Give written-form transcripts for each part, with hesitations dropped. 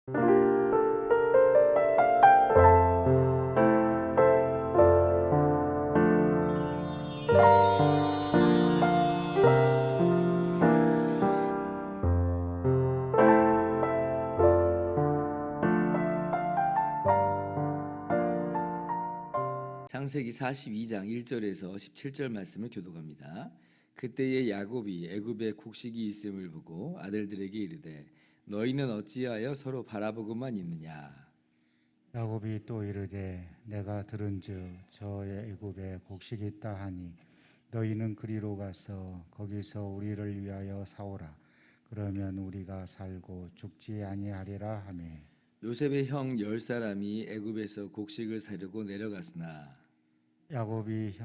창세기 42장 1절에서 17절 말씀을 교독합니다. 그때에 야곱이 애굽에 곡식이 있음을 보고 아들들에게 이르되 너희는 어찌하여 서로 바라보고만 있느냐. 야곱이 또 이르되 내가 들은즉 저 애굽에 곡식이 있다 하니 너희는 그리로 가서 거기서 우리를 위하여 사오라. 그러면 우리가 살고 죽지 아니하리라 하매 요셉의 형 10사람이 애굽에서 곡식을 사려고 내려갔으나 야곱이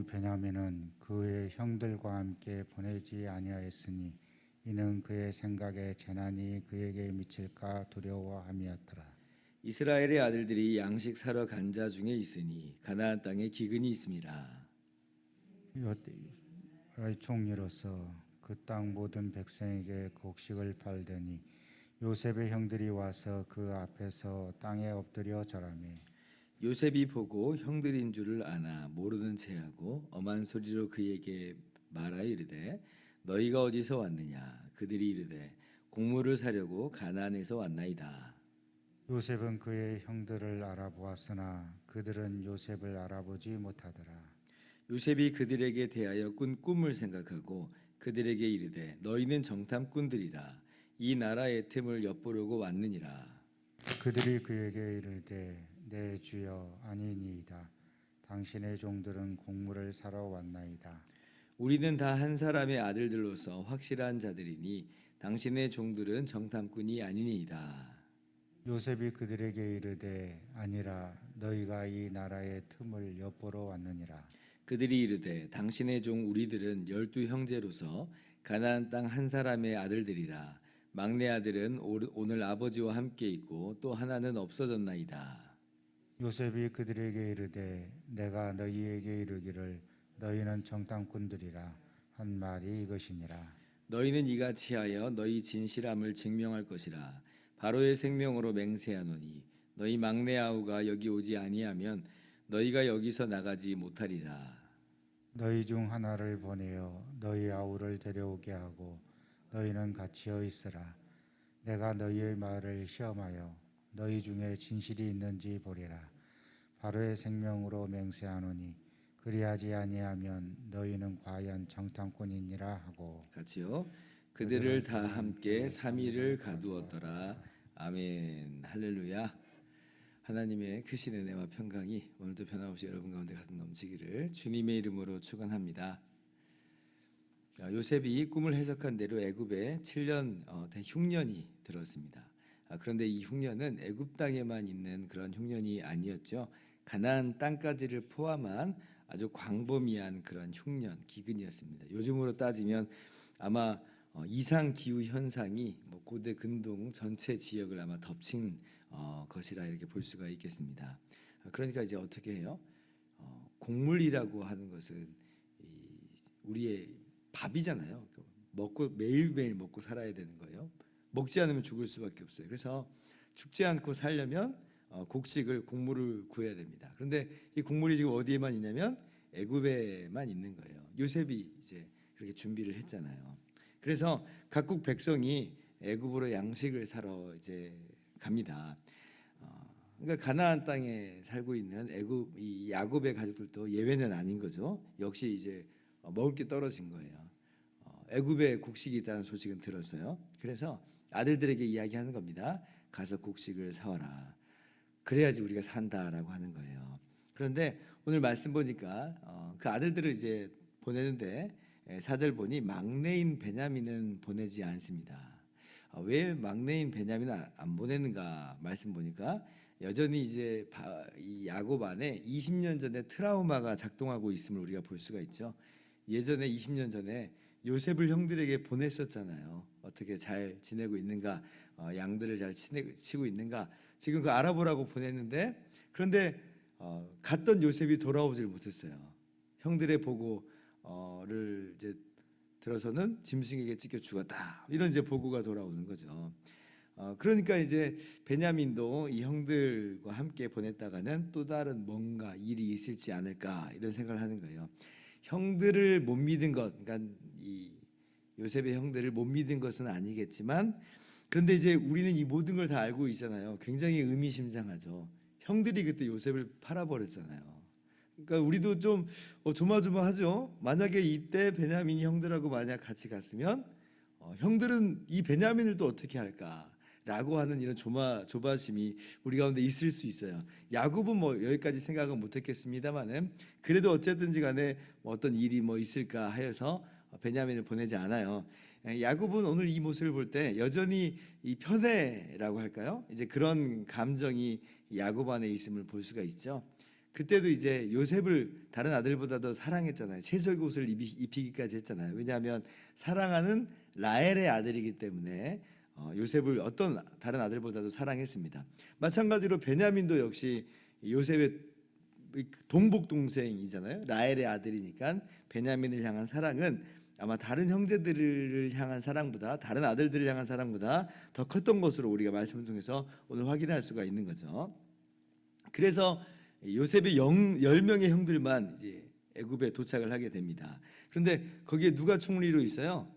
베냐민은 그의 형들과 함께 보내지 아니하였으니 이는 그의 생각에 재난이 그에게 미칠까 두려워함이었더라. 이스라엘의 아들들이 양식 사러 간 자 중에 있으니 가나안 땅에 기근이 있음이라. 이스라엘 총리로서 그 땅 모든 백성에게 곡식을 팔더니 요셉의 형들이 와서 그 앞에서 땅에 엎드려 절하매 요셉이 보고 형들인 줄을 아나 모르는 체하고 엄한 소리로 그에게 말하여 이르되 너희가 어디서 왔느냐. 그들이 이르되 곡물을 사려고 가나안에서 왔나이다. 요셉은 그의 형들을 알아보았으나 그들은 요셉을 알아보지 못하더라. 요셉이 그들에게 대하여 꾼 꿈을 생각하고 그들에게 이르되 너희는 정탐꾼들이라. 이 나라의 틈을 엿보려고 왔느니라. 그들이 그에게 이르되 내 주여 아니니이다. 당신의 종들은 곡물을 사러 왔나이다. 우리는 다 한 사람의 아들들로서 확실한 자들이니 당신의 종들은 정탐꾼이 아니니이다. 요셉이 그들에게 이르되 아니라 너희가 이 나라의 틈을 엿보러 왔느니라. 그들이 이르되 당신의 종 우리들은 12 형제로서 가나안 땅 한 사람의 아들들이라. 막내 아들은 오늘 아버지와 함께 있고 또 하나는 없어졌나이다. 요셉이 그들에게 이르되 내가 너희에게 이르기를 너희는 정탐꾼들이라 한 말이 이것이니라. 너희는 이같이 하여 너희 진실함을 증명할 것이라. 바로의 생명으로 맹세하노니 너희 막내 아우가 여기 오지 아니하면 너희가 여기서 나가지 못하리라. 너희 중 하나를 보내어 너희 아우를 데려오게 하고 너희는 같이어 있으라. 내가 너희의 말을 시험하여 너희 중에 진실이 있는지 보리라. 바로의 생명으로 맹세하노니 그리하지 아니하면 너희는 과연 정탐꾼이니라 하고 같이요. 그들을 다 함께 3일을 가두었더라. 아멘. 할렐루야. 하나님의 크신 은혜와 평강이 오늘도 변함없이 여러분 가운데 가득 넘치기를 주님의 이름으로 축원합니다. 요셉이 꿈을 해석한 대로 애굽에 7년 된 흉년이 들었습니다. 그런데 이 흉년은 애굽 땅에만 있는 그런 흉년이 아니었죠. 가나안 땅까지를 포함한 아주 광범위한 그런 흉년, 기근이었습니다. 요즘으로 따지면 아마 이상 기후 현상이 고대 근동 전체 지역을 아마 덮친 것이라 이렇게 볼 수가 있겠습니다. 그러니까 이제 어떻게 해요? 곡물이라고 하는 것은 우리의 밥이잖아요. 먹고 매일매일 먹고 살아야 되는 거예요. 먹지 않으면 죽을 수밖에 없어요. 그래서 죽지 않고 살려면 곡식을 곡물을 구해야 됩니다. 그런데 이 곡물이 지금 어디에만 있냐면 애굽에만 있는 거예요. 요셉이 이제 그렇게 준비를 했잖아요. 그래서 각국 백성이 애굽으로 양식을 사러 이제 갑니다. 그러니까 가나안 땅에 살고 있는 이 야곱의 가족들도 예외는 아닌 거죠. 역시 이제 먹을 게 떨어진 거예요. 애굽에 곡식이 있다는 소식은 들었어요. 그래서 아들들에게 이야기하는 겁니다. 가서 곡식을 사와라. 그래야지 우리가 산다라고 하는 거예요. 그런데 오늘 말씀 보니까 그 아들들을 이제 보내는데 4절 보니 막내인 베냐민은 보내지 않습니다. 왜 막내인 베냐민은 안 보내는가 말씀 보니까 여전히 이제 이 야곱 안에 20년 전에 트라우마가 작동하고 있음을 우리가 볼 수가 있죠. 예전에 20년 전에 요셉을 형들에게 보냈었잖아요. 어떻게 잘 지내고 있는가, 양들을 잘 치고 있는가. 지금 그 알아보라고 보냈는데 그런데 갔던 요셉이 돌아오질 못했어요. 형들의 보고를 이제 들어서는 짐승에게 찢겨 죽었다. 이런 이제 보고가 돌아오는 거죠. 그러니까 이제 베냐민도 이 형들과 함께 보냈다가는 또 다른 뭔가 일이 있을지 않을까 이런 생각을 하는 거예요. 형들을 못 믿은 것, 그러니까 이 요셉의 형들을 못 믿은 것은 아니겠지만, 그런데 이제 우리는 이 모든 걸 다 알고 있잖아요. 굉장히 의미심장하죠. 형들이 그때 요셉을 팔아버렸잖아요. 그러니까 우리도 좀 조마조마하죠. 만약에 이때 베냐민이 형들하고 만약 같이 갔으면 형들은 이 베냐민을 또 어떻게 할까라고 하는 이런 조바심이 우리 가운데 있을 수 있어요. 야곱은 뭐 여기까지 생각은 못했겠습니다만은 그래도 어쨌든지 간에 뭐 어떤 일이 뭐 있을까 하여서 베냐민을 보내지 않아요. 야곱은 오늘 이 모습을 볼 때 여전히 이 편애라고 할까요? 이제 그런 감정이 야곱 안에 있음을 볼 수가 있죠. 그때도 이제 요셉을 다른 아들보다 더 사랑했잖아요. 채색 옷을 입히기까지 했잖아요. 왜냐하면 사랑하는 라헬의 아들이기 때문에 요셉을 어떤 다른 아들보다도 사랑했습니다. 마찬가지로 베냐민도 역시 요셉의 동복 동생이잖아요. 라헬의 아들이니까 베냐민을 향한 사랑은 아마 다른 형제들을 향한 사랑보다, 다른 아들들을 향한 사랑보다 더 컸던 것으로 우리가 말씀을 통해서 오늘 확인할 수가 있는 거죠. 그래서 요셉의 10명의 형들만 이제 애굽에 도착을 하게 됩니다. 그런데 거기에 누가 총리로 있어요?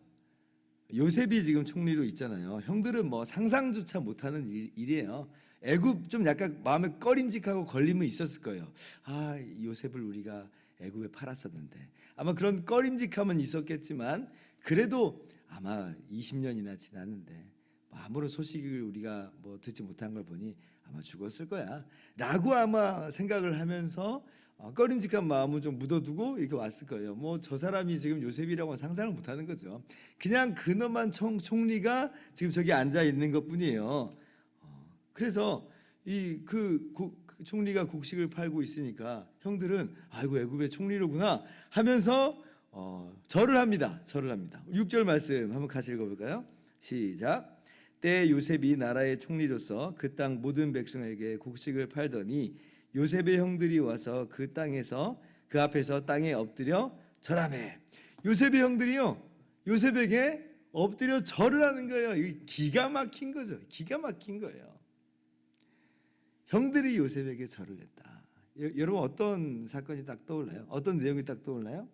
요셉이 지금 총리로 있잖아요. 형들은 뭐 상상조차 못하는 일이에요. 애굽 좀 약간 마음에 꺼림직하고 걸림은 있었을 거예요. 아, 요셉을 우리가 애굽에 팔았었는데, 아마 그런 꺼림직함은 있었겠지만 그래도 아마 20년이나 지났는데 아무런 소식을 우리가 뭐 듣지 못한 걸 보니 아마 죽었을 거야 라고 아마 생각을 하면서 꺼림직한 마음을 좀 묻어두고 이렇게 왔을 거예요. 뭐 저 사람이 지금 요셉이라고 상상을 못하는 거죠. 그냥 그놈만 총리가 지금 저기 앉아 있는 것뿐이에요. 그래서 그 총리가 곡식을 팔고 있으니까 형들은 아이고 애굽의 총리로구나 하면서 절을 합니다. 6절 말씀 한번 같이 읽어볼까요? 시작. 때 요셉이 나라의 총리로서 그 땅 모든 백성에게 곡식을 팔더니 요셉의 형들이 와서 그 땅에서 그 앞에서 땅에 엎드려 절하매. 요셉의 형들이요, 요셉에게 엎드려 절을 하는 거예요. 이게 기가 막힌 거죠. 기가 막힌 거예요. 형들이 요셉에게 절을 했다. 여러분 어떤 사건이 딱 떠올라요? 어떤 내용이 딱 떠올라요?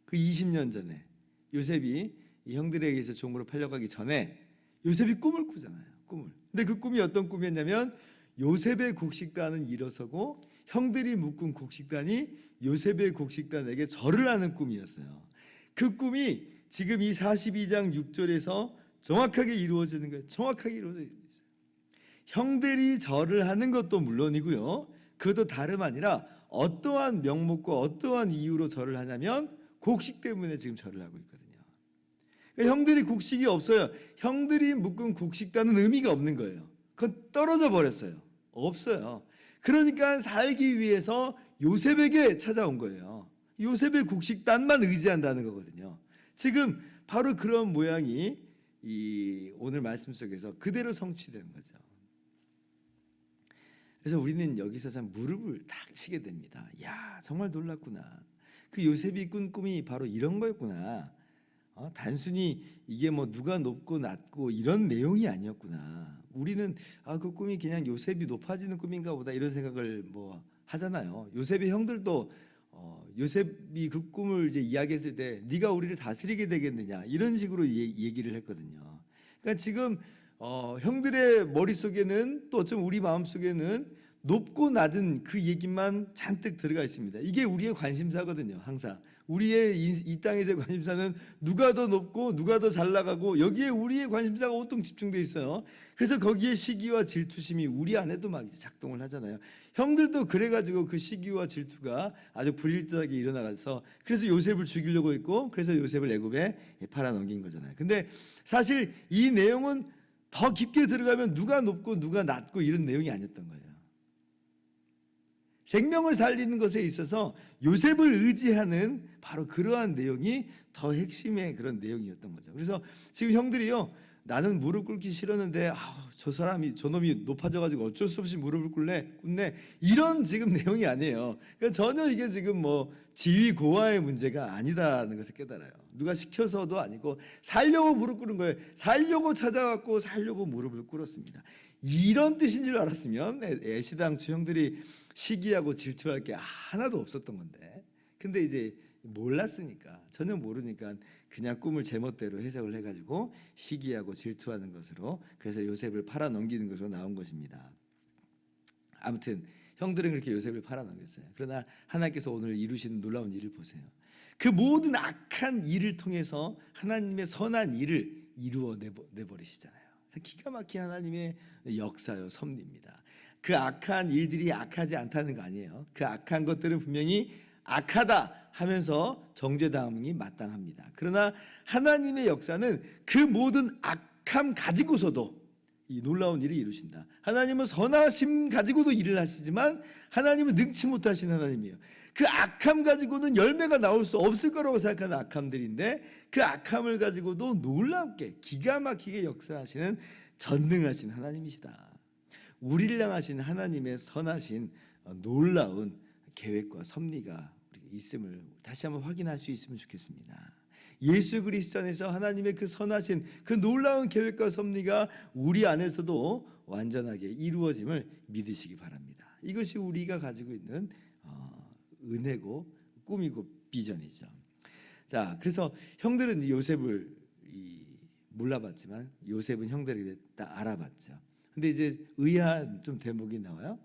그 20년 전에 요셉이 이 형들에게 의해서 종으로 팔려가기 전에 요셉이 꿈을 꾸잖아요. 근데 그 꿈이 어떤 꿈이었냐면 요셉의 곡식단은 일어서고 형들이 묶은 곡식단이 요셉의 곡식단에게 절을 하는 꿈이었어요. 그 꿈이 지금 이 42장 6절에서 정확하게 이루어지는 거예요. 정확하게 이루어져 있어요. 형들이 절을 하는 것도 물론이고요, 그것도 다름 아니라 어떠한 명목과 어떠한 이유로 절을 하냐면 곡식 때문에 지금 절을 하고 있거든요. 그러니까 형들이 곡식이 없어요. 형들이 묶은 곡식단은 의미가 없는 거예요. 그건 떨어져 버렸어요. 없어요. 그러니까 살기 위해서 요셉에게 찾아온 거예요. 요셉의 곡식단만 의지한다는 거거든요. 지금 바로 그런 모양이 이 오늘 말씀 속에서 그대로 성취되는 거죠. 그래서 우리는 여기서 참 무릎을 탁 치게 됩니다. 야, 정말 놀랐구나. 그 요셉이 꾼 꿈이 바로 이런 거였구나. 단순히 이게 뭐 누가 높고 낮고 이런 내용이 아니었구나. 우리는 그 꿈이 그냥 요셉이 높아지는 꿈인가 보다 이런 생각을 뭐 하잖아요. 요셉의 형들도 요셉이 그 꿈을 이제 이야기했을 때 네가 우리를 다스리게 되겠느냐 이런 식으로 얘기를 했거든요. 그러니까 지금 형들의 머릿속에는 또 어쩌면 우리 마음속에는 높고 낮은 그 얘기만 잔뜩 들어가 있습니다. 이게 우리의 관심사거든요. 항상 우리의 이 땅에서의 관심사는 누가 더 높고 누가 더 잘 나가고 여기에 우리의 관심사가 온통 집중돼 있어요. 그래서 거기에 시기와 질투심이 우리 안에도 막 작동을 하잖아요. 형들도 그래가지고 그 시기와 질투가 아주 불일듯하게 일어나서 그래서 요셉을 죽이려고 했고 그래서 요셉을 애굽에 팔아넘긴 거잖아요. 근데 사실 이 내용은 더 깊게 들어가면 누가 높고 누가 낮고 이런 내용이 아니었던 거예요. 생명을 살리는 것에 있어서 요셉을 의지하는 바로 그러한 내용이 더 핵심의 그런 내용이었던 거죠. 그래서 지금 형들이요, 나는 무릎 꿇기 싫었는데 저놈이 높아져가지고 어쩔 수 없이 무릎을 꿇네 이런 지금 내용이 아니에요. 그러니까 전혀 이게 지금 뭐 지위 고하의 문제가 아니다는 것을 깨달아요. 누가 시켜서도 아니고 살려고 무릎 꿇은 거예요. 살려고 찾아왔고 살려고 무릎을 꿇었습니다. 이런 뜻인 줄 알았으면 애시당초 형들이 시기하고 질투할 게 하나도 없었던 건데, 근데 이제 몰랐으니까, 전혀 모르니까 그냥 꿈을 제멋대로 해석을 해가지고 시기하고 질투하는 것으로, 그래서 요셉을 팔아 넘기는 것으로 나온 것입니다. 아무튼 형들은 그렇게 요셉을 팔아 넘겼어요. 그러나 하나님께서 오늘 이루시는 놀라운 일을 보세요. 그 모든 악한 일을 통해서 하나님의 선한 일을 이루어 내버리시잖아요. 기가 막힌 하나님의 역사요, 섭리입니다. 그 악한 일들이 악하지 않다는 거 아니에요. 그 악한 것들은 분명히 악하다 하면서 정죄당함이 마땅합니다. 그러나 하나님의 역사는 그 모든 악함 가지고서도 이 놀라운 일을 이루신다. 하나님은 선하심 가지고도 일을 하시지만 하나님은 능치 못하신 하나님이에요. 그 악함 가지고는 열매가 나올 수 없을 거라고 생각하는 악함들인데, 그 악함을 가지고도 놀랍게 기가 막히게 역사하시는 전능하신 하나님이시다. 우리를 향하신 하나님의 선하신 놀라운 계획과 섭리가 우리가 있음을 다시 한번 확인할 수 있으면 좋겠습니다. 예수 그리스도 안에서 하나님의 그 선하신 그 놀라운 계획과 섭리가 우리 안에서도 완전하게 이루어짐을 믿으시기 바랍니다. 이것이 우리가 가지고 있는 은혜고 꿈이고 비전이죠. 자, 그래서 형들은 요셉을 몰라봤지만 요셉은 형들에게 다 알아봤죠. 근데 이제 의아한 좀 대목이 나와요.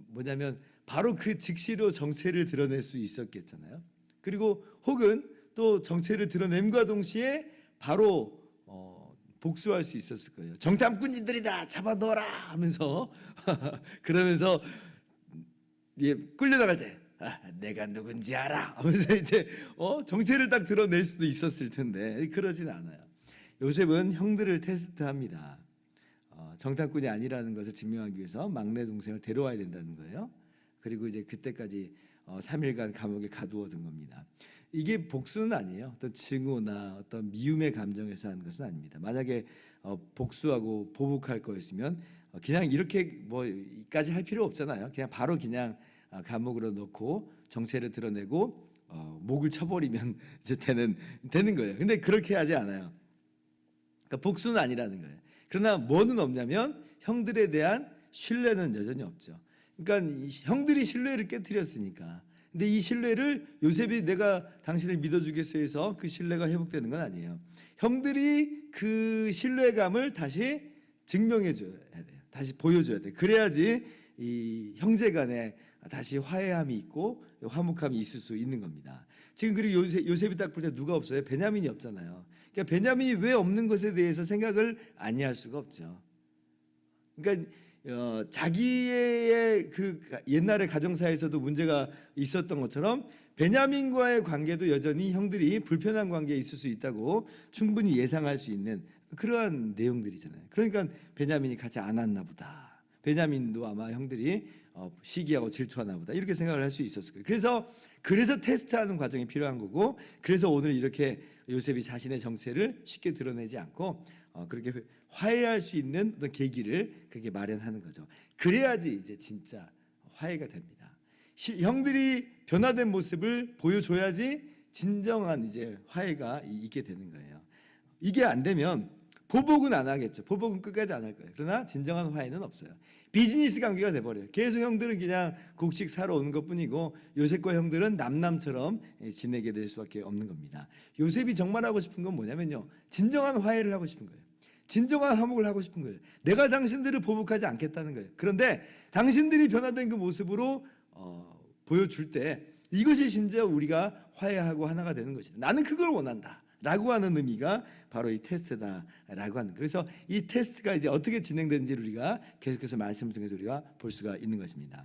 뭐냐면 바로 그 즉시로 정체를 드러낼 수 있었겠잖아요. 그리고 혹은 또 정체를 드러냄과 동시에 바로 복수할 수 있었을 거예요. 정탐꾼이들이다, 잡아 넣어라 하면서 그러면서 끌려나갈 때 내가 누군지 알아 하면서 이제 정체를 딱 드러낼 수도 있었을 텐데 그러진 않아요. 요셉은 형들을 테스트합니다. 정탐꾼이 아니라는 것을 증명하기 위해서 막내 동생을 데려와야 된다는 거예요. 그리고 이제 그때까지 3일간 감옥에 가두어둔 겁니다. 이게 복수는 아니에요. 어떤 증오나 어떤 미움의 감정에서 하는 것은 아닙니다. 만약에 복수하고 보복할 거였으면 그냥 이렇게 뭐까지 할 필요 없잖아요. 그냥 바로 그냥 감옥으로 넣고 정체를 드러내고 목을 쳐버리면 이제 되는 거예요. 근데 그렇게 하지 않아요. 그러니까 복수는 아니라는 거예요. 그러나 뭐는 없냐면 형들에 대한 신뢰는 여전히 없죠. 그러니까 형들이 신뢰를 깨뜨렸으니까. 근데 이 신뢰를 요셉이 내가 당신을 믿어주겠어 해서 그 신뢰가 회복되는 건 아니에요. 형들이 그 신뢰감을 다시 증명해 줘야 돼요. 다시 보여줘야 돼요. 그래야지 이 형제간에 다시 화해함이 있고 화목함이 있을 수 있는 겁니다. 지금 그리고 요셉이 딱 볼 때 누가 없어요? 베냐민이 없잖아요. 그러니까 베냐민이 왜 없는 것에 대해서 생각을 아니할 수가 없죠. 그러니까 자기의 그 옛날의 가정사에서도 문제가 있었던 것처럼 베냐민과의 관계도 여전히 형들이 불편한 관계에 있을 수 있다고 충분히 예상할 수 있는 그러한 내용들이잖아요. 그러니까 베냐민이 같이 안 왔나 보다. 베냐민도 아마 형들이 시기하고 질투하나 보다 이렇게 생각을 할 수 있었을 거예요. 그래서 테스트하는 과정이 필요한 거고, 그래서 오늘 이렇게 요셉이 자신의 정체를 쉽게 드러내지 않고 그렇게 화해할 수 있는 어떤 계기를 그렇게 마련하는 거죠. 그래야지 이제 진짜 화해가 됩니다. 형들이 변화된 모습을 보여줘야지 진정한 이제 화해가 있게 되는 거예요. 이게 안 되면 보복은 안 하겠죠. 보복은 끝까지 안 할 거예요. 그러나 진정한 화해는 없어요. 비즈니스 관계가 돼버려요. 계속 형들은 그냥 곡식 사러 오는 것뿐이고 요셉과 형들은 남남처럼 지내게 될 수밖에 없는 겁니다. 요셉이 정말 하고 싶은 건 뭐냐면요, 진정한 화해를 하고 싶은 거예요. 진정한 화목을 하고 싶은 거예요. 내가 당신들을 보복하지 않겠다는 거예요. 그런데 당신들이 변화된 그 모습으로 보여줄 때 이것이 진짜 우리가 화해하고 하나가 되는 것이다. 나는 그걸 원한다 라고 하는 의미가 바로 이 테스트다라고 하는. 그래서 이 테스트가 이제 어떻게 진행되는지를 우리가 계속해서 말씀을 통해서 우리가 볼 수가 있는 것입니다.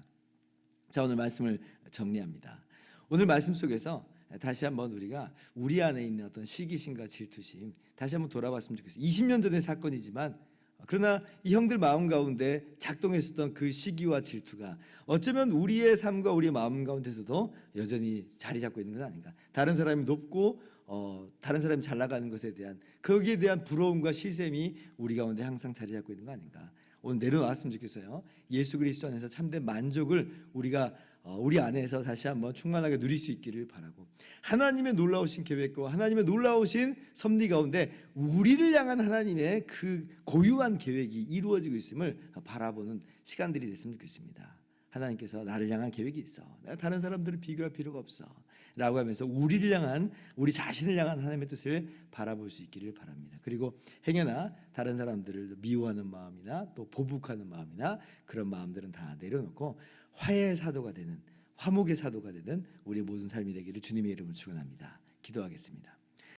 자, 오늘 말씀을 정리합니다. 오늘 말씀 속에서 다시 한번 우리가 우리 안에 있는 어떤 시기심과 질투심 다시 한번 돌아봤으면 좋겠어요. 20년 전의 사건이지만 그러나 이 형들 마음 가운데 작동했었던 그 시기와 질투가 어쩌면 우리의 삶과 우리의 마음 가운데서도 여전히 자리 잡고 있는 건 아닌가. 다른 사람이 높고 다른 사람이 잘 나가는 것에 대한 거기에 대한 부러움과 시샘이 우리 가운데 항상 자리 잡고 있는 거 아닌가. 오늘 내려놨으면 좋겠어요. 예수 그리스도 안에서 참된 만족을 우리가 우리 안에서 다시 한번 충만하게 누릴 수 있기를 바라고, 하나님의 놀라우신 계획과 하나님의 놀라우신 섭리 가운데 우리를 향한 하나님의 그 고유한 계획이 이루어지고 있음을 바라보는 시간들이 됐으면 좋겠습니다. 하나님께서 나를 향한 계획이 있어, 내가 다른 사람들을 비교할 필요가 없어 라고 하면서 우리를 향한, 우리 자신을 향한 하나님의 뜻을 바라볼 수 있기를 바랍니다. 그리고 행여나 다른 사람들을 미워하는 마음이나 또 보복하는 마음이나 그런 마음들은 다 내려놓고 화해의 사도가 되는, 화목의 사도가 되는 우리 모든 삶이 되기를 주님의 이름으로 축원합니다. 기도하겠습니다.